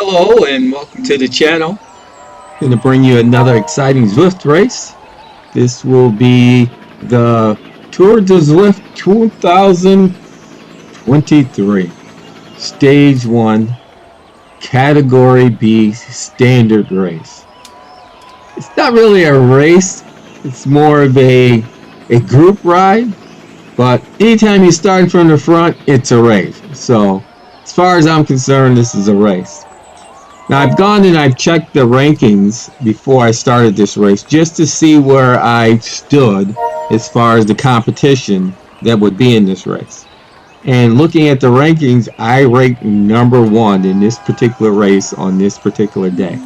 Hello and welcome to the channel. Going to bring you another exciting Zwift race. This will be the Tour de Zwift 2023, Stage 1, Category B Standard Race. It's not really a race, it's more of a group ride, but anytime you start from the front, it's a race. So, as far as I'm concerned, this is a race. Now I've gone and I've checked the rankings before I started this race just to see where I stood as far as the competition that would be in this race. And looking at the rankings, I ranked number 1 in this particular race on this particular day.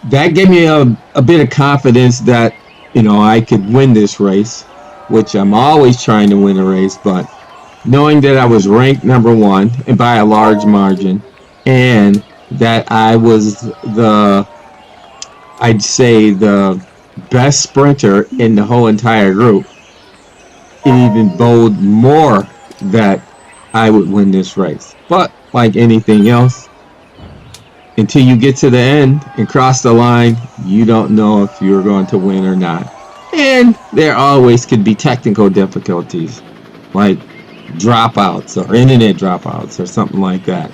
That gave me a bit of confidence that, I could win this race, which I'm always trying to win a race, but knowing that I was ranked number 1 and by a large margin, and that I was the best sprinter in the whole entire group, it even boded more that I would win this race. But like anything else, until you get to the end and cross the line, you don't know if you're going to win or not. And there always could be technical difficulties, like dropouts or internet dropouts or something like that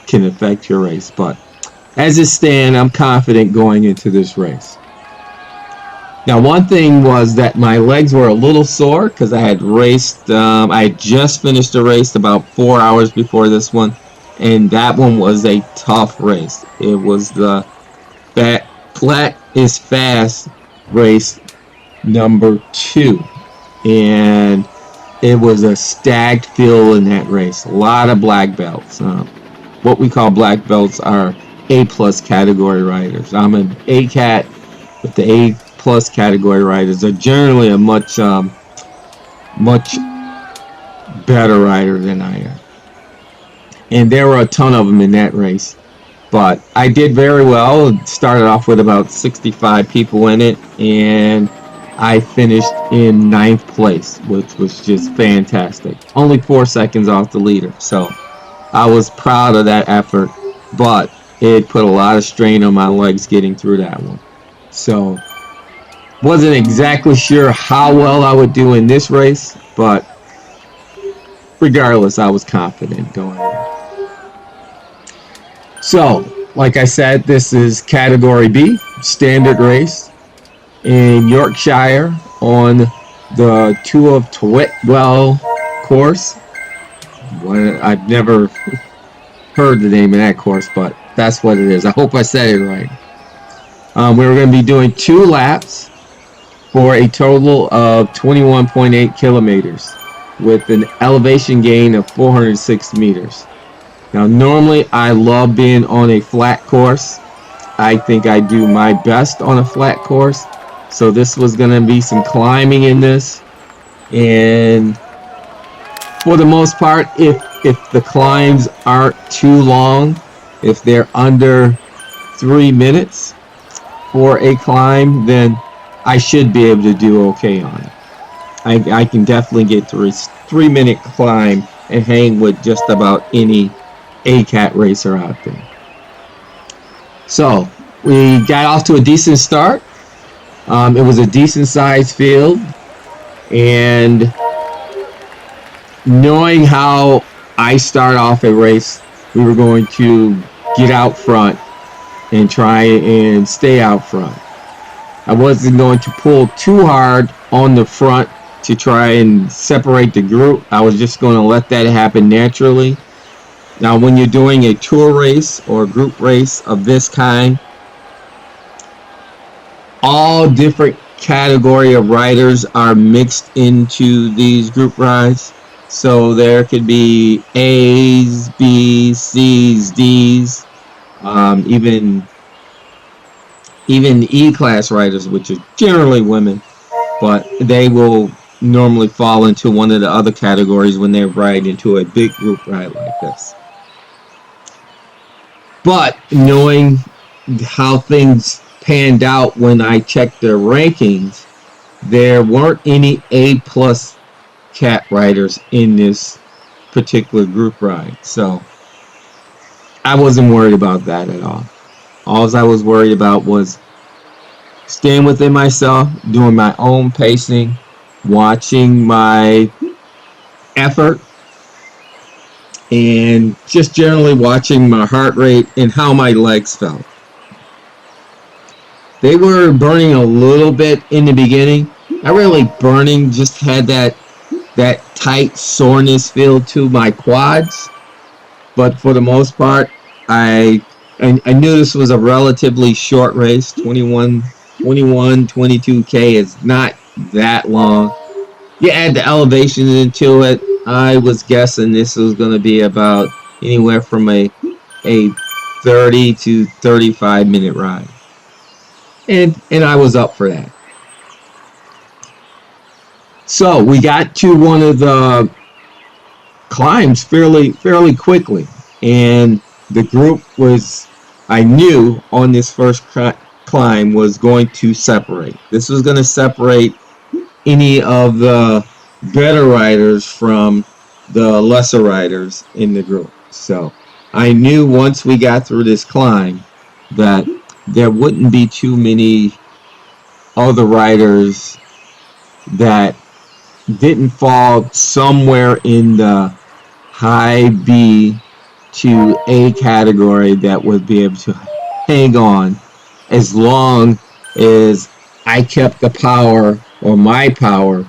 can affect your race. But as it stands, I'm confident going into this race. Now, one thing was that my legs were a little sore because I had raced, I had just finished a race about 4 hours before this one, and that one was a tough race. It was the Flat is Fast race number 2, and it was a stacked field in that race. A lot of black belts. What we call black belts are A-plus category riders. I'm an A-cat, but the A-plus category riders are generally a much better rider than I am. And there were a ton of them in that race. But I did very well. It started off with about 65 people in it, and I finished in 9th place, which was just fantastic. Only 4 seconds off the leader, so I was proud of that effort, but it put a lot of strain on my legs getting through that one. So, wasn't exactly sure how well I would do in this race, but regardless, I was confident going in. So, like I said, this is Category B, standard race in Yorkshire on the Tour of Tewit course. I've never heard the name of that course, but that's what it is. I hope I said it right. We're going to be doing 2 laps for a total of 21.8 kilometers with an elevation gain of 406 meters. Now, normally I love being on a flat course. I think I do my best on a flat course. So this was going to be some climbing in this. And for the most part, if the climbs aren't too long, if they're under 3 minutes for a climb, then I should be able to do okay on it. I can definitely get through a 3-minute climb and hang with just about any A-cat racer out there. So we got off to a decent start. It was a decent sized field, and knowing how I start off a race, we were going to get out front and try and stay out front. I wasn't going to pull too hard on the front to try and separate the group. I was just going to let that happen naturally. Now, when you're doing a tour race or a group race of this kind, all different category of riders are mixed into these group rides. So there could be A's, B's, C's, D's, even E-class riders, which are generally women, but they will normally fall into one of the other categories when they ride into a big group ride like this. But knowing how things panned out when I checked their rankings, there weren't any A-plus cat riders in this particular group ride. So I wasn't worried about that at all. All I was worried about was staying within myself, doing my own pacing, watching my effort, and just generally watching my heart rate and how my legs felt. They were burning a little bit in the beginning. Not really burning, just had that tight soreness feel to my quads. But for the most part, I knew this was a relatively short race. 22K is not that long. You add the elevation into it, I was guessing this was going to be about anywhere from a 30 to 35 minute ride. And I was up for that. So we got to one of the climbs fairly quickly, and the group was, I knew on this first climb, was going to separate. This was going to separate any of the better riders from the lesser riders in the group. So I knew once we got through this climb that there wouldn't be too many other riders that didn't fall somewhere in the high B to A category that would be able to hang on as long as I kept the power, or my power,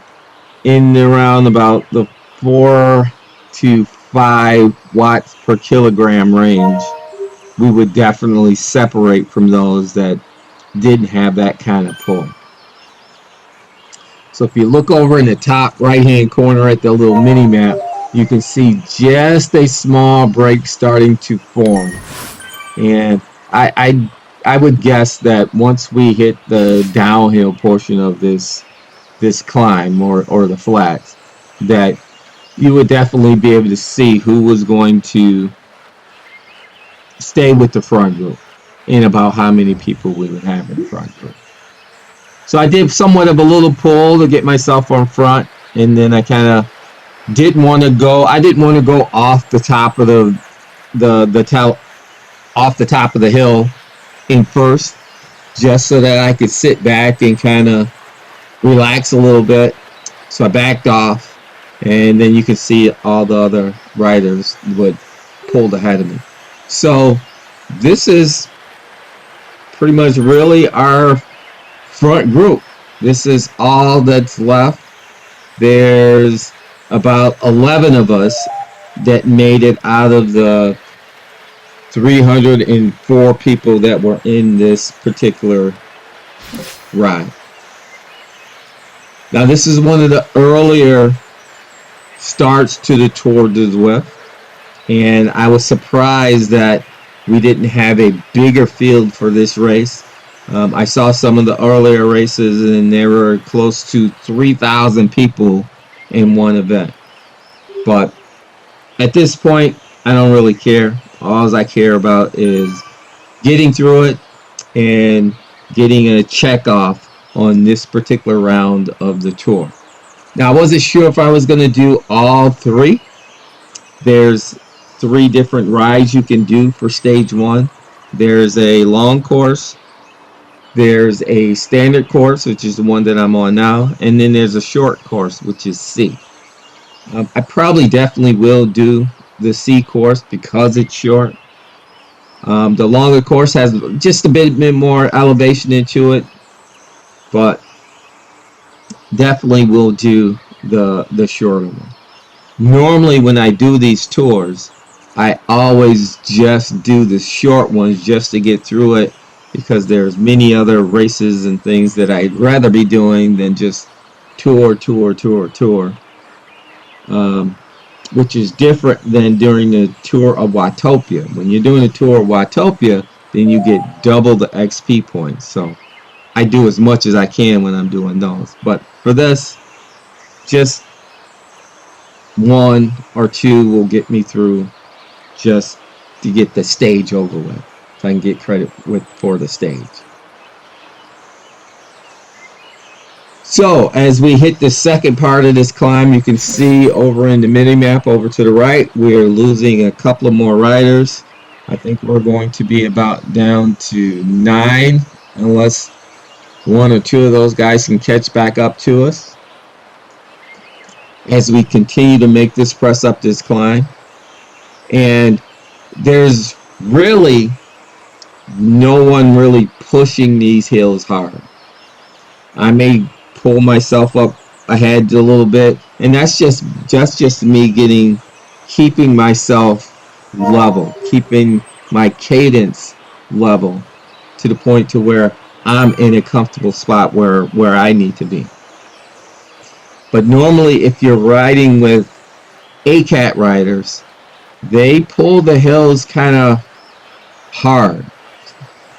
in around about the 4 to 5 watts per kilogram range. We would definitely separate from those that didn't have that kind of pull. So if you look over in the top right hand corner at the little mini map, you can see just a small break starting to form. And I would guess that once we hit the downhill portion of this climb, or the flats, that you would definitely be able to see who was going to stay with the front group and about how many people we would have in the front group. So I did somewhat of a little pull to get myself on front, and then I kind of didn't want to go off the top of off the top of the hill in first, just so that I could sit back and kind of relax a little bit. So I backed off, and then you can see all the other riders would pulled ahead of me. So this is pretty much really our front group. This is all that's left. There's about 11 of us that made it out of the 304 people that were in this particular ride. Now this is one of the earlier starts to the Tour de Zwift, and I was surprised that we didn't have a bigger field for this race. I saw some of the earlier races, and there were close to 3,000 people in one event. But at this point, I don't really care. All I care about is getting through it and getting a check off on this particular round of the tour. Now, I wasn't sure if I was going to do all three. There's 3 different rides you can do for stage 1. There's a long course, there's a standard course, which is the one that I'm on now, and then there's a short course, which is C. I probably definitely will do the C course because it's short. The longer course has just a bit more elevation into it, but definitely will do the shorter one. Normally when I do these tours, I always just do the short ones just to get through it, because there's many other races and things that I'd rather be doing than just tour, which is different than during the Tour of Watopia. When you're doing a Tour of Watopia, then you get double the XP points. So I do as much as I can when I'm doing those. But for this, just 1 or 2 will get me through, just to get the stage over with, if I can get credit for the stage. So as we hit the second part of this climb, you can see over in the mini map over to the right, we're losing a couple of more riders. I think we're going to be about down to 9, unless one or two of those guys can catch back up to us as we continue to make this press up this climb. And there's really no one really pushing these hills hard. I may pull myself up ahead a little bit, and that's just me keeping myself level, keeping my cadence level to the point to where I'm in a comfortable spot where I need to be. But normally, if you're riding with ACAT riders, they pull the hills kind of hard,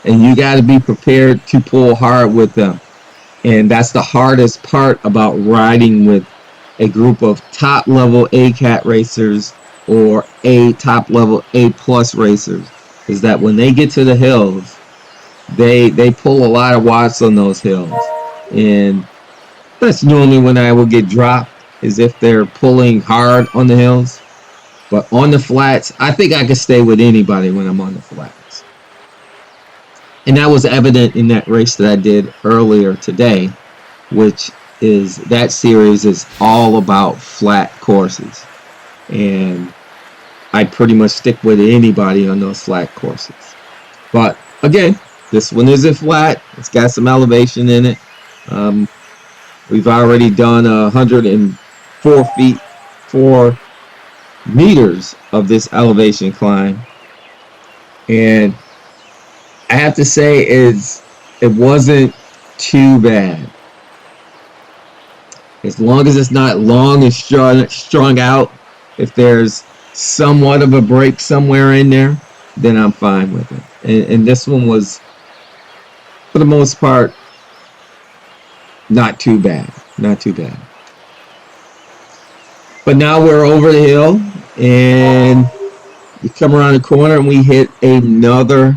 and you got to be prepared to pull hard with them. And that's the hardest part about riding with a group of top level ACAT racers or top level A+ racers, is that when they get to the hills, they pull a lot of watts on those hills. And that's normally when I will get dropped, is if they're pulling hard on the hills. But on the flats, I think I can stay with anybody when I'm on the flats. And that was evident in that race that I did earlier today, which is, that series is all about flat courses. And I pretty much stick with anybody on those flat courses. But again, this one isn't flat. It's got some elevation in it. We've already done 104 feet, 4 meters of this elevation climb. And I have to say it wasn't too bad. As long as it's not long and strung out, if there's somewhat of a break somewhere in there, then I'm fine with it. And this one was, for the most part, not too bad. Not too bad. But now we're over the hill, and we come around the corner, and we hit another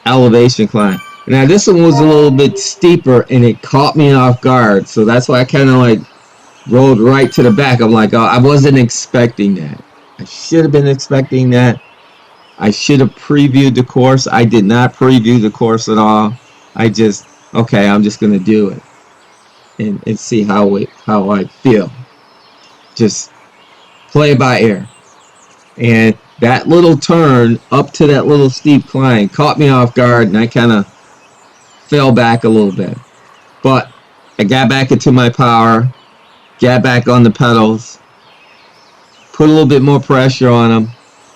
elevation climb. Now this one was a little bit steeper, and it caught me off guard, so that's why I kind of like rolled right to the back. I'm like, oh, I wasn't expecting that. I should have been expecting that. I should have previewed the course. I did not preview the course at all. I'm just gonna do it and see how I feel. Just play it by ear. And that little turn up to that little steep climb caught me off guard, and I kind of fell back a little bit. But I got back into my power, got back on the pedals, put a little bit more pressure on them,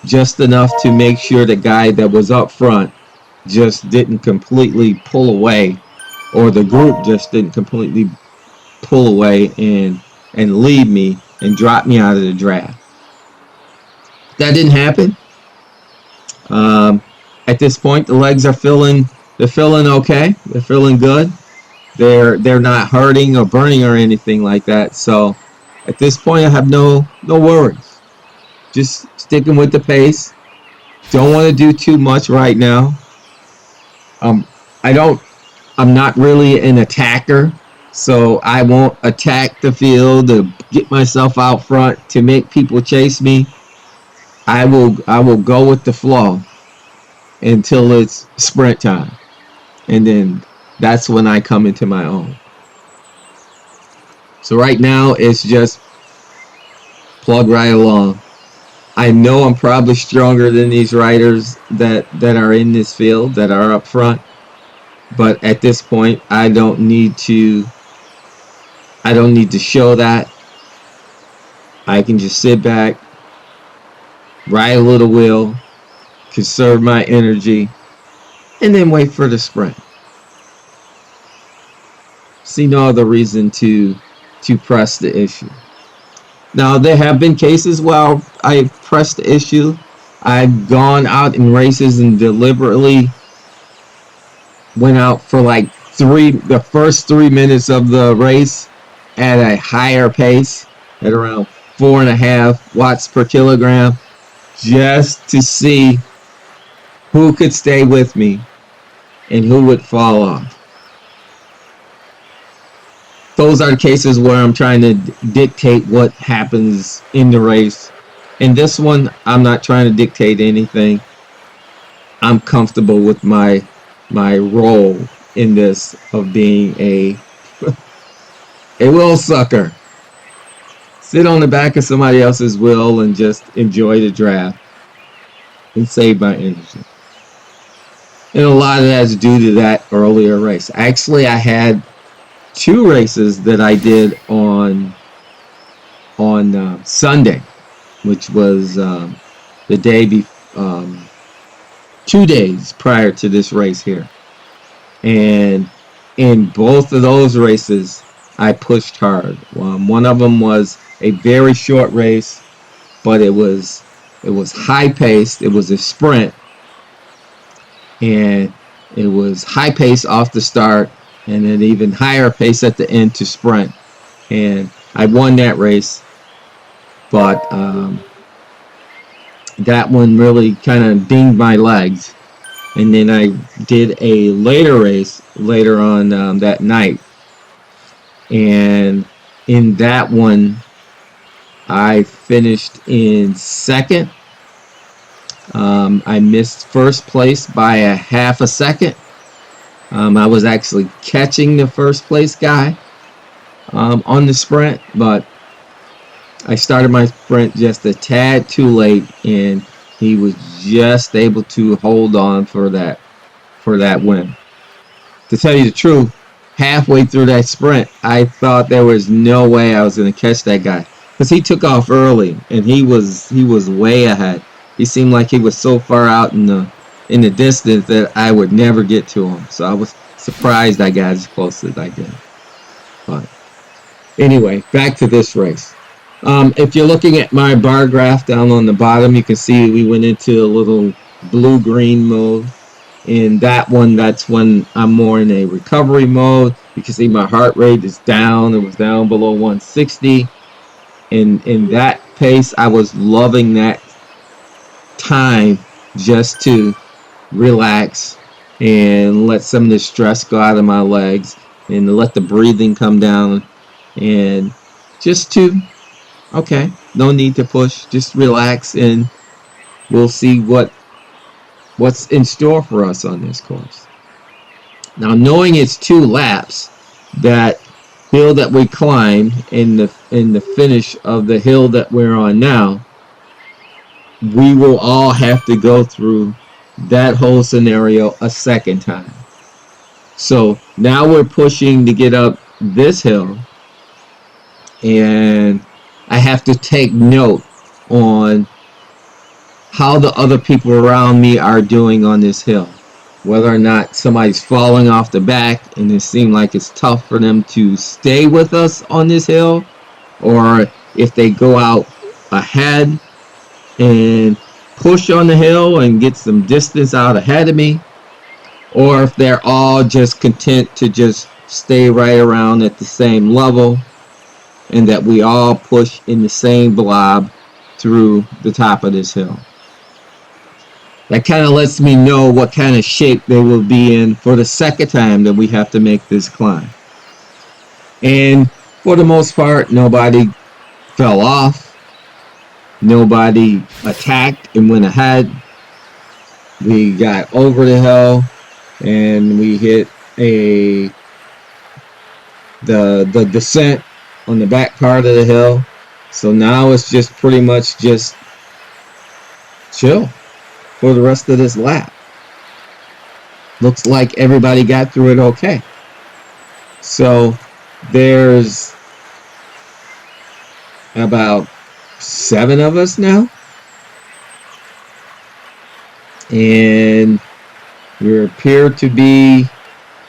just enough to make sure the guy that was up front just didn't completely pull away, or the group just didn't completely pull away and leave me and drop me out of the draft. That didn't happen. At this point, the legs are feeling okay. They're feeling good. They're not hurting or burning or anything like that. So at this point, I have no worries. Just sticking with the pace. Don't want to do too much right now. I'm not really an attacker, so I won't attack the field to get myself out front to make people chase me. I will go with the flow until it's sprint time, and then that's when I come into my own. So right now it's just plug right along. I know I'm probably stronger than these riders that are in this field, that are up front, but at this point I don't need to show that. I can just sit back, ride a little wheel, conserve my energy, and then wait for the sprint. See no other reason to press the issue. Now, there have been cases where I pressed the issue. I've gone out in races and deliberately went out for like the first 3 minutes of the race at a higher pace, at around 4.5 watts per kilogram, just to see who could stay with me and who would fall off. Those are the cases where I'm trying to dictate what happens in the race. In this one, I'm not trying to dictate anything. I'm comfortable with my role in this of being a wheel sucker. Sit on the back of somebody else's wheel and just enjoy the draft and save my energy. And a lot of that is due to that earlier race. Actually, I had 2 races that I did on Sunday, which was the day 2 days prior to this race here. And in both of those races, I pushed hard. One of them was a very short race, but it was high paced. It was a sprint, and it was high pace off the start, and an even higher pace at the end to sprint. And I won that race, but that one really kind of dinged my legs. And then I did a later race later on that night, and in that one, I finished in second. I missed first place by a half a second. I was actually catching the first place guy on the sprint, but I started my sprint just a tad too late, and he was just able to hold on for that win. To tell you the truth, halfway through that sprint, I thought there was no way I was going to catch that guy, because he took off early and he was way ahead. He seemed like he was so far out in the distance that I would never get to him. So I was surprised I got as close as I did. But anyway, back to this race. If you're looking at my bar graph down on the bottom, you can see we went into a little blue-green mode. In that one, that's when I'm more in a recovery mode. You can see my heart rate is down. It was down below 160. In that pace, I was loving that time just to relax and let some of the stress go out of my legs and to let the breathing come down, and just to, okay, no need to push, just relax, and we'll see what's in store for us on this course. Now, knowing it's 2 laps, that hill that we climbed in the finish of the hill that we're on now, we will all have to go through that whole scenario a second time. So now we're pushing to get up this hill, and I have to take note on how the other people around me are doing on this hill. Whether or not somebody's falling off the back and it seems like it's tough for them to stay with us on this hill, or if they go out ahead and push on the hill and get some distance out ahead of me, or if they're all just content to just stay right around at the same level, and that we all push in the same blob through the top of this hill. That kind of lets me know what kind of shape they will be in for the second time that we have to make this climb. And for the most part, nobody fell off. Nobody attacked and went ahead. We got over the hill and we hit the descent on the back part of the hill. So now it's just pretty much just chill for the rest of this lap. Looks like everybody got through it okay. So there's about 7 of us now, and we appear to be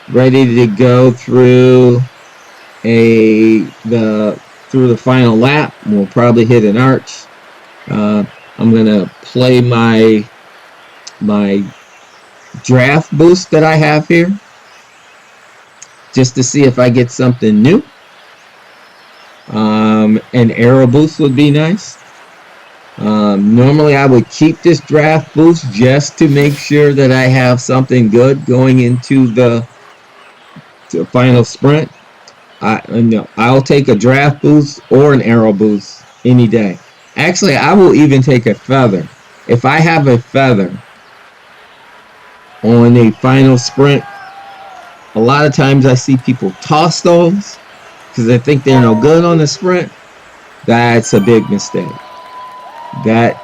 ready to go through the final lap. We'll probably hit an arch. I'm gonna play my draft boost that I have here just to see if I get something new. An arrow boost would be nice. Normally I would keep this draft boost just to make sure that I have something good going into the final sprint. I'll take a draft boost or an arrow boost any day. Actually, I will even take a feather. If I have a feather, on a final sprint. A lot of times I see people toss those because they think they're no good on the sprint. That's a big mistake. That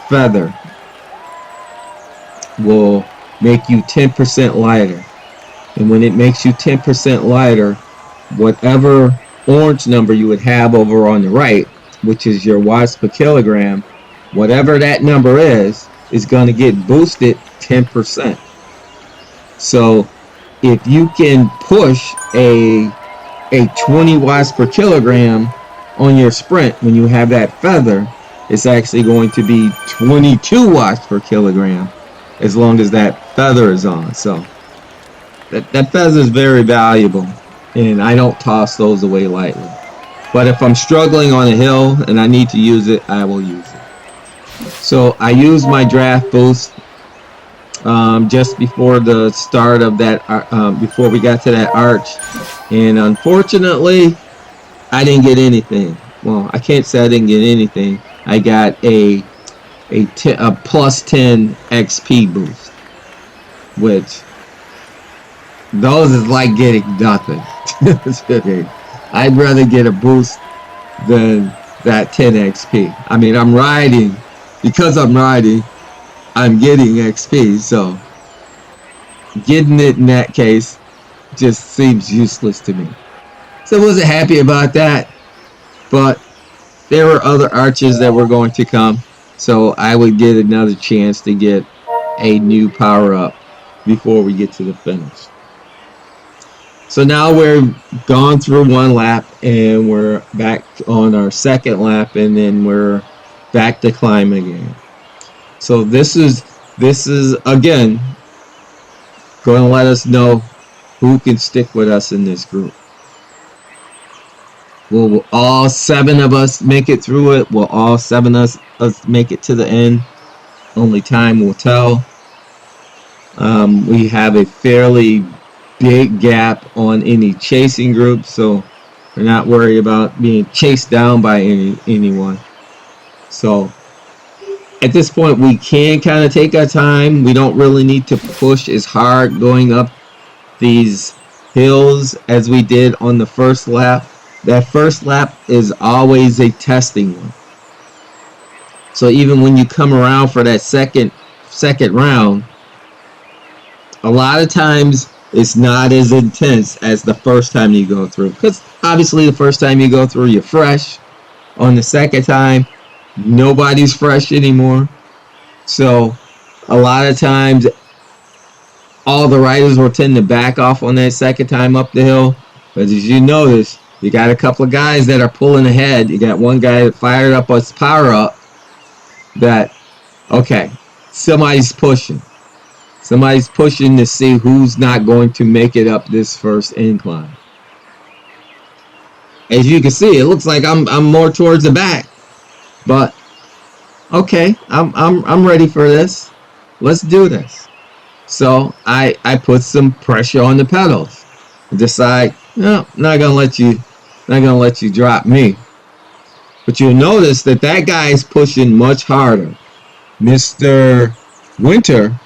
feather will make you 10% lighter. And when it makes you 10% lighter, whatever orange number you would have over on the right, which is your watts per kilogram, whatever that number is going to get boosted 10%. So if you can push a 20 watts per kilogram on your sprint when you have that feather, it's actually going to be 22 watts per kilogram as long as that feather is on. So that feather is very valuable, and I don't toss those away lightly. But if I'm struggling on a hill and I need to use it, I will use it. So I use my draft boost just before the start of that, before we got to that arch, and unfortunately, I didn't get anything. Well, I can't say I didn't get anything. I got a plus 10 XP boost, which those is like getting nothing. I'd rather get a boost than that 10 XP. I mean, because I'm riding, I'm getting XP, so getting it in that case just seems useless to me. So I wasn't happy about that, but there were other arches that were going to come, so I would get another chance to get a new power up before we get to the finish. So now we're gone through one lap and we're back on our second lap, and then we're back to climb again. So this is again going to let us know who can stick with us in this group. Will all 7 of us make it through it? Will all 7 of us make it to the end? Only time will tell. We have a fairly big gap on any chasing group, so we're not worried about being chased down by anyone. So at this point, we can kind of take our time. We don't really need to push as hard going up these hills as we did on the first lap. That first lap is always a testing one. So even when you come around for that second round, a lot of times it's not as intense as the first time you go through. Because obviously the first time you go through, you're fresh. On the second time, nobody's fresh anymore. So a lot of times all the riders will tend to back off on that second time up the hill. But as you notice, you got a couple of guys that are pulling ahead. You got one guy that fired up his power up that, okay, somebody's pushing. Somebody's pushing to see who's not going to make it up this first incline. As you can see, it looks like I'm more towards the back. But okay, I'm ready for this. Let's do this. So I put some pressure on the pedals. Decide, no, not gonna let you drop me. But you'll notice that guy is pushing much harder. Mr. Winter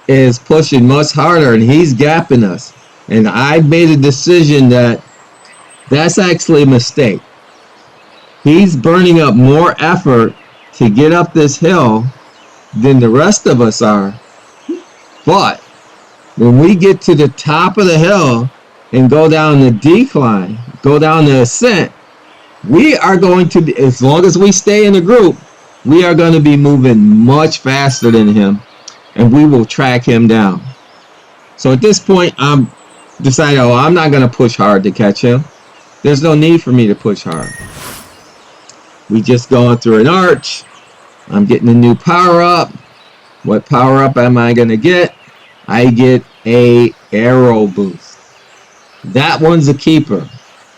is pushing much harder, and he's gapping us. And I made a decision that's actually a mistake. He's burning up more effort to get up this hill than the rest of us are. But when we get to the top of the hill and go down the decline, go down the ascent, we are going to be, as long as we stay in the group, we are going to be moving much faster than him, and we will track him down. So at this point, I'm deciding, I'm not going to push hard to catch him. There's no need for me to push hard. We just going through an arch. I'm getting a new power up. What power up am I going to get? I get a arrow boost. That one's a keeper.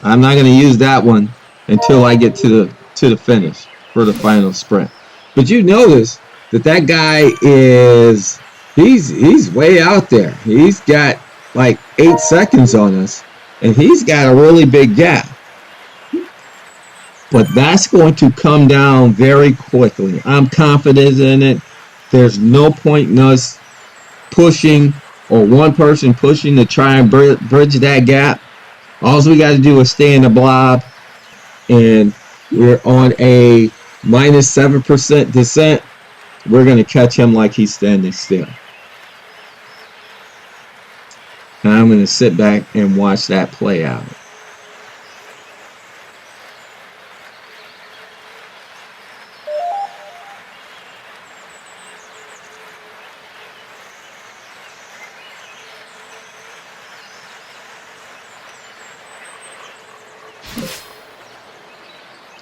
I'm not going to use that one until I get to the finish for the final sprint. But you notice that guy is, he's way out there. He's got like 8 seconds on us, and he's got a really big gap. But that's going to come down very quickly. I'm confident in it. There's no point in us pushing, or one person pushing to try and bridge that gap. All we got to do is stay in the blob, and we're on a minus 7% descent. We're going to catch him like he's standing still. And I'm going to sit back and watch that play out.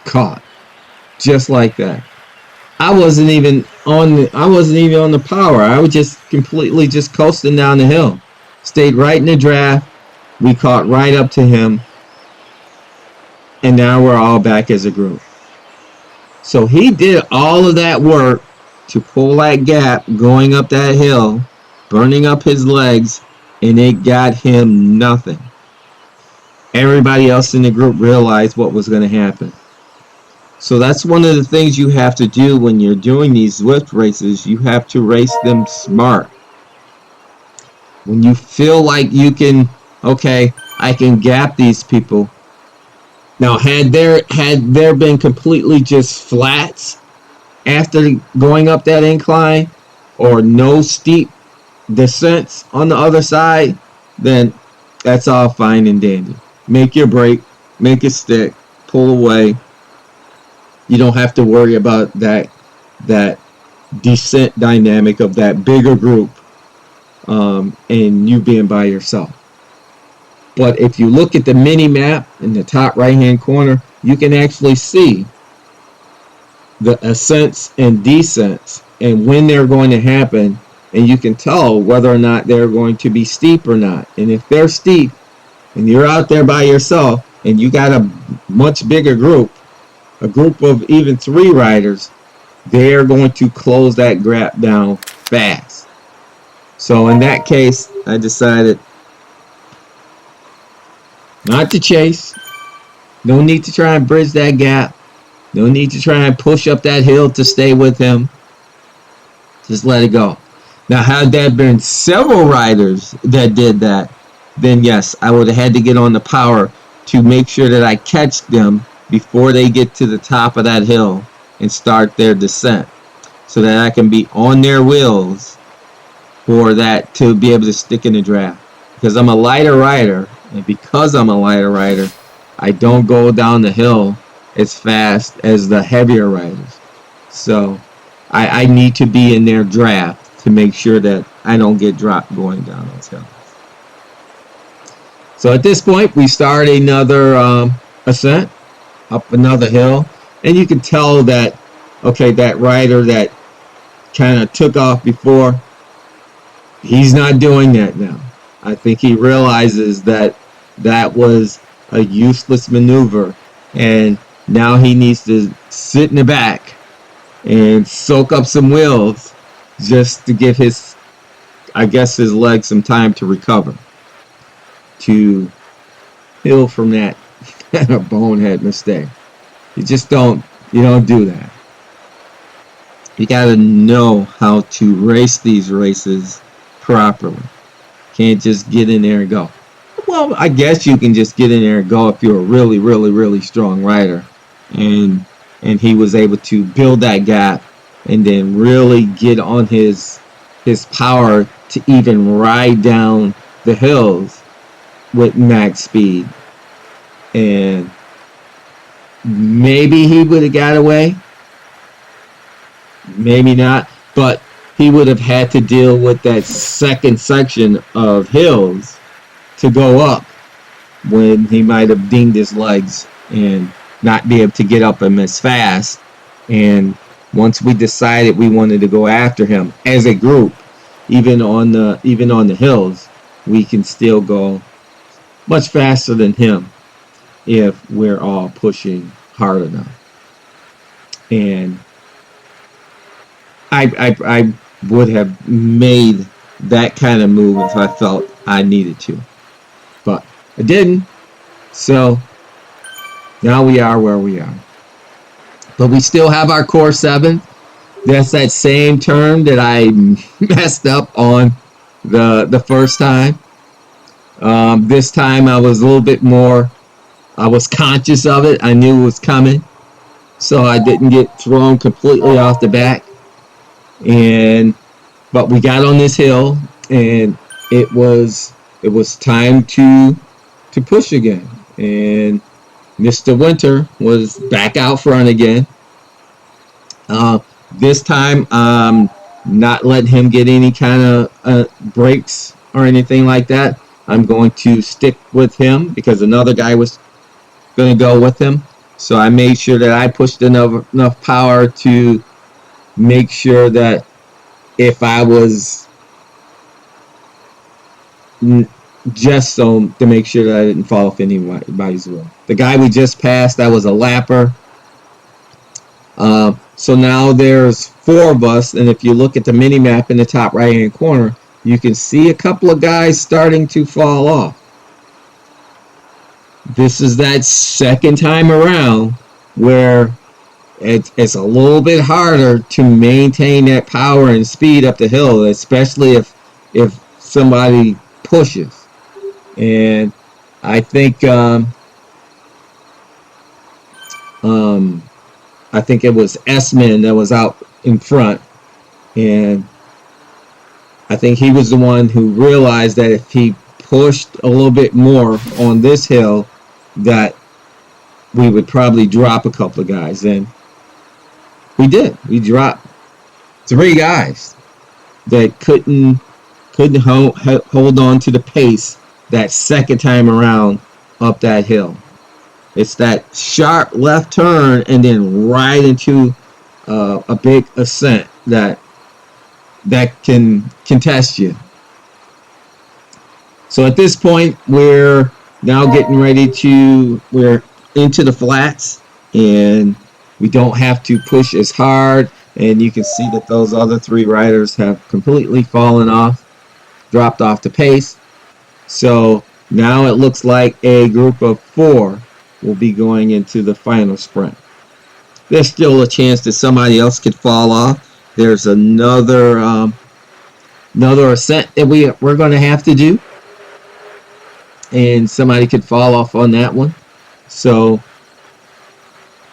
Caught. Just like that. I wasn't even on the power. I was just completely just coasting down the hill. Stayed right in the draft. We caught right up to him. And now we're all back as a group. So he did all of that work to pull that gap going up that hill, burning up his legs, and it got him nothing. Everybody else in the group realized what was going to happen. So that's one of the things you have to do when you're doing these Zwift races. You have to race them smart. When you feel like you can, okay, I can gap these people. Now, had there been completely just flats after going up that incline, or no steep descents on the other side, then that's all fine and dandy. Make your break, make it stick, pull away. You don't have to worry about that descent dynamic of that bigger group, and you being by yourself. But if you look at the mini map in the top right hand corner, you can actually see the ascents and descents and when they're going to happen, and you can tell whether or not they're going to be steep or not. And if they're steep and you're out there by yourself and you got a much bigger group, a group of even 3 riders, they're going to close that gap down fast. So in that case, I decided not to chase. No need to try and bridge that gap. No need to try and push up that hill to stay with him. Just let it go. Now, had there been several riders that did that, then yes, I would have had to get on the power to make sure that I catch them before they get to the top of that hill and start their descent, so that I can be on their wheels for that to be able to stick in the draft. Because I'm a lighter rider, and because I'm a lighter rider, I don't go down the hill as fast as the heavier riders. So I need to be in their draft to make sure that I don't get dropped going down those hills. So at this point, we start another ascent up another hill, and you can tell that, okay, that rider that kind of took off before, he's not doing that now. I think he realizes that that was a useless maneuver, and now he needs to sit in the back and soak up some wheels just to give his legs some time to recover, to heal from that bonehead mistake. You don't do that. You got to know how to race these races properly. Can't just get in there and go. Well, I guess you can just get in there and go if you're a really, really, really strong rider. And he was able to build that gap and then really get on his power to even ride down the hills with max speed. And maybe he would have got away. Maybe not. But he would have had to deal with that second section of hills to go up, when he might have dinged his legs and not be able to get up him as fast. And once we decided we wanted to go after him as a group, even on the hills, we can still go much faster than him if we're all pushing hard enough. And I would have made that kind of move if I felt I needed to, but I didn't. So now we are where we are. But we still have our core 7. That's that same term that I messed up on the first time. This time I was a little bit more. I was conscious of it. I knew it was coming, so I didn't get thrown completely off the back. And but we got on this hill, and it was time to push again. And Mr. Winter was back out front again. Uh, this time, not letting him get any kind of breaks or anything like that. I'm going to stick with him because another guy was going to go with him. So I made sure that I pushed enough power to make sure that if I was just so to make sure that I didn't fall off anybody's way. The guy we just passed, that was a lapper. So now there's 4 of us, and if you look at the mini map in the top right hand corner, you can see a couple of guys starting to fall off. This is that second time around where it's a little bit harder to maintain that power and speed up the hill, especially if somebody pushes. And I think I think it was S-Man that was out in front, and I think he was the one who realized that if he pushed a little bit more on this hill, that we would probably drop a couple of guys. And we did. We dropped 3 guys that couldn't hold on to the pace that second time around up that hill. It's that sharp left turn and then right into a big ascent that can test you. So at this point, we're now getting ready we're into the flats, and we don't have to push as hard. And you can see that those other 3 riders have completely fallen off, dropped off the pace. So now it looks like a group of 4 will be going into the final sprint. There's still a chance that somebody else could fall off. There's another ascent that we're going to have to do, and somebody could fall off on that one. So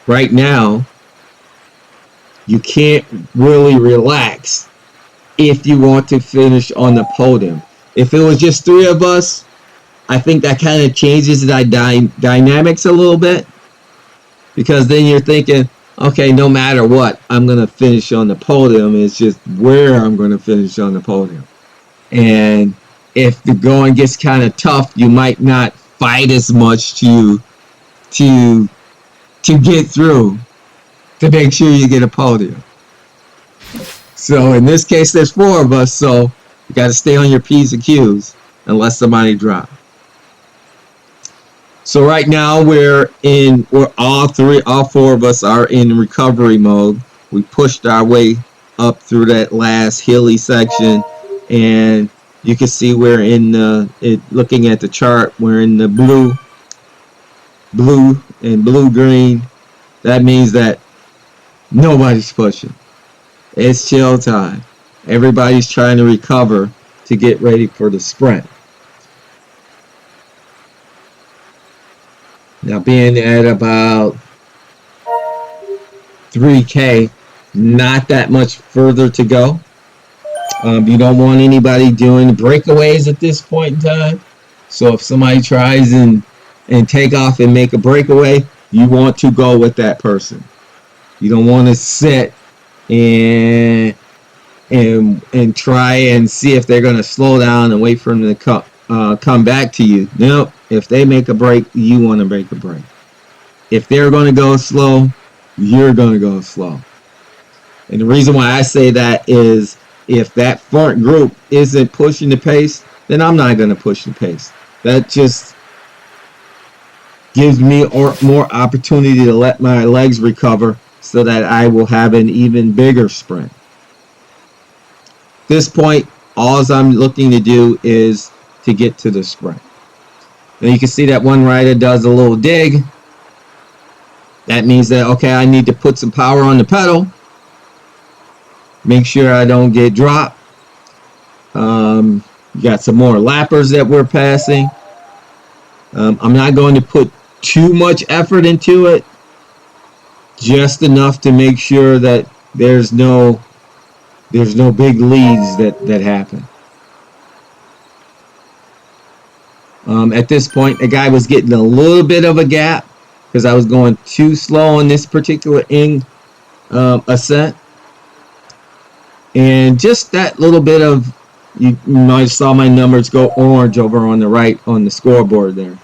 right now, you can't really relax if you want to finish on the podium. If it was just 3 of us, I think that kind of changes the dynamics a little bit, because then you're thinking, okay, no matter what, I'm going to finish on the podium. It's just where I'm going to finish on the podium. And if the going gets kind of tough, you might not fight as much to get through to make sure you get a podium. So in this case, there's 4 of us, so you got to stay on your P's and Q's unless somebody drops. So right now we're all 4 of us are in recovery mode. We pushed our way up through that last hilly section, and you can see we're in looking at the chart, we're in the blue and blue-green. That means that nobody's pushing. It's chill time. Everybody's trying to recover to get ready for the sprint. Now, being at about 3K, not that much further to go. You don't want anybody doing breakaways at this point in time. So if somebody tries and take off and make a breakaway, you want to go with that person. You don't want to sit and try and see if they're going to slow down and wait for them to come back to you. Nope. If they make a break, you want to make a break. If they're going to go slow, you're going to go slow. And the reason why I say that is if that front group isn't pushing the pace, then I'm not going to push the pace. That just gives me more opportunity to let my legs recover so that I will have an even bigger sprint. At this point, all I'm looking to do is to get to the sprint. And you can see that one rider does a little dig. That means that, okay, I need to put some power on the pedal. Make sure I don't get dropped. You got some more lappers that we're passing. I'm not going to put too much effort into it, just enough to make sure that there's no big leads that happen. At this point, the guy was getting a little bit of a gap because I was going too slow on this particular ascent. And just that little bit of, you might have saw my numbers go orange over on the right on the scoreboard there.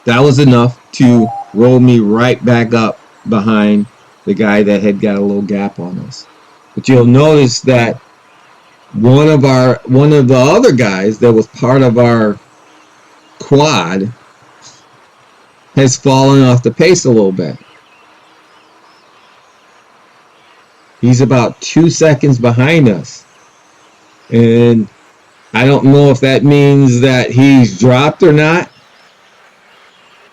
That was enough to roll me right back up behind the guy that had got a little gap on us. But you'll notice that one of the other guys that was part of our quad has fallen off the pace a little bit. He's about 2 seconds behind us. And I don't know if that means that he's dropped or not.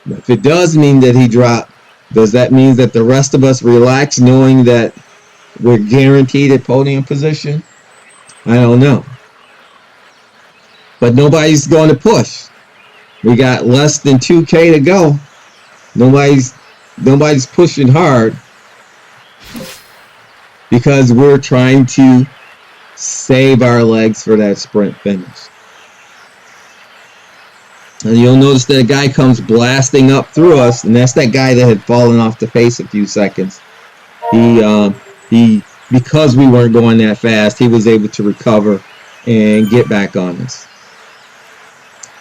If it does mean that he dropped, does that mean that the rest of us relax knowing that we're guaranteed a podium position? I don't know. But nobody's going to push. We got less than 2K to go. Nobody's pushing hard because we're trying to save our legs for that sprint finish. And you'll notice that a guy comes blasting up through us, and that's that guy that had fallen off the pace a few seconds. He because we weren't going that fast, he was able to recover and get back on us.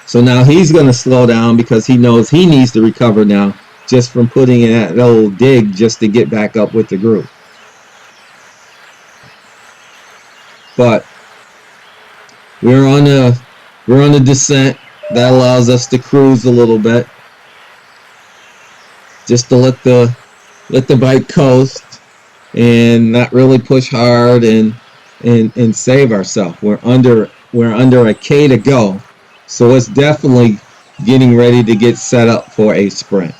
So now he's going to slow down because he knows he needs to recover now just from putting in that little dig just to get back up with the group. But we're on a descent. That allows us to cruise a little bit, just to let the bike coast and not really push hard and save ourselves. We're under a K to go, so it's definitely getting ready to get set up for a sprint.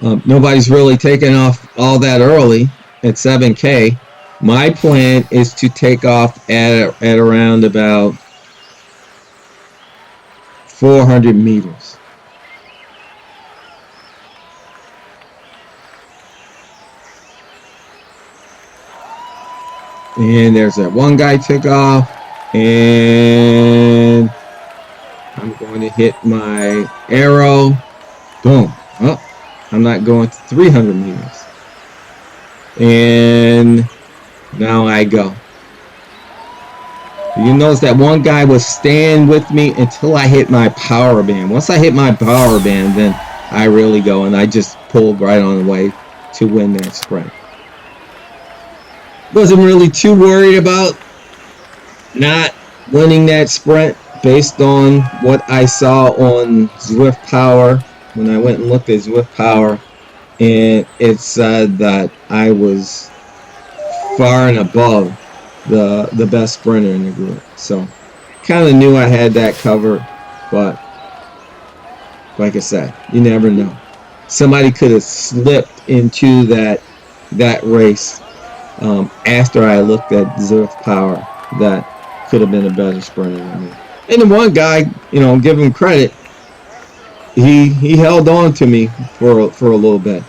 Nobody's really taken off all that early at 7K. My plan is to take off at around about 400 meters. And there's that one guy took off, and I'm going to hit my arrow. Boom. Oh, I'm not going to 300 meters. And now I go. You notice that one guy was staying with me until I hit my power band. Once I hit my power band, then I really go, and I just pulled right on the way to win that sprint. Wasn't really too worried about not winning that sprint based on what I saw on Zwift Power when I went and looked at Zwift Power, and it said that I was far and above the best sprinter in the group. So kind of knew I had that covered, but like I said, you never know. Somebody could have slipped into that race after I looked at Zwift Power that could have been a better sprinter than me. And the one guy, give him credit, he held on to me for a little bit.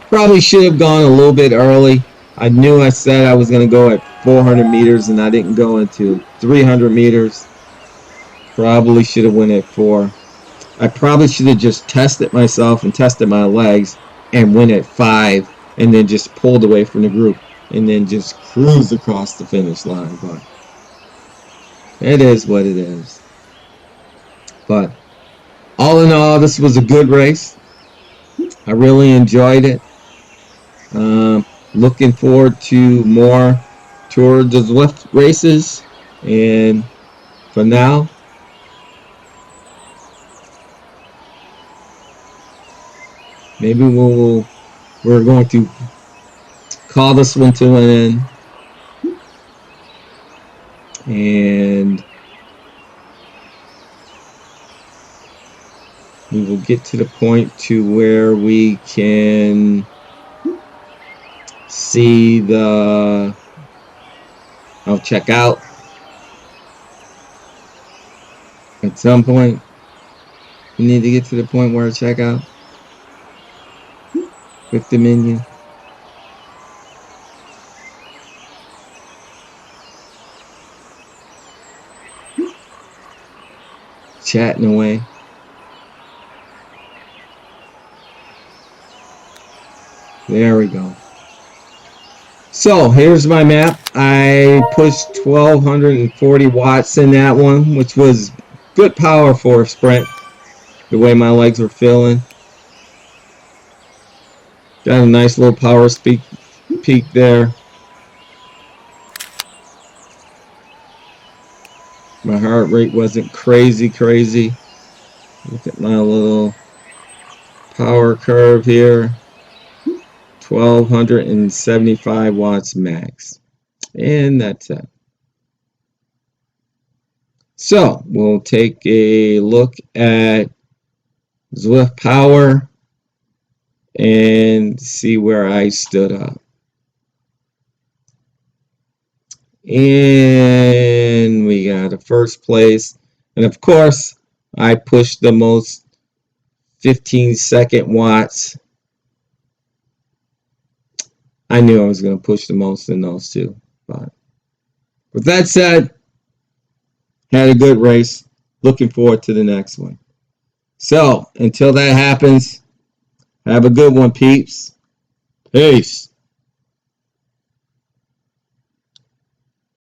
Probably should have gone a little bit early. I knew I said I was going to go at 400 meters, and I didn't go into 300 meters. Probably should have went at 4. I probably should have just tested myself and tested my legs and went at 5, and then just pulled away from the group and then just cruised across the finish line. But it is what it is. But all in all, this was a good race. I really enjoyed it. Looking forward to more Tour de Zwift races, and for now, maybe we're going to call this one to an end, and we will get to the point to where we can see the I'll check out at some point. We need to get to the point where I check out with the minion. Chatting away. There we go. So here's my map. I pushed 1240 watts in that one, which was good power for a sprint. The way my legs were feeling. Got a nice little power peak there. My heart rate wasn't crazy. Look at my little power curve here. 1275 watts max. And that's it. So we'll take a look at Zwift power and see where I stood up. And we got a first place. And of course, I pushed the most 15-second watts. I knew I was going to push the most in those two. But with that said, had a good race. Looking forward to the next one. So, until that happens, have a good one, peeps. Peace.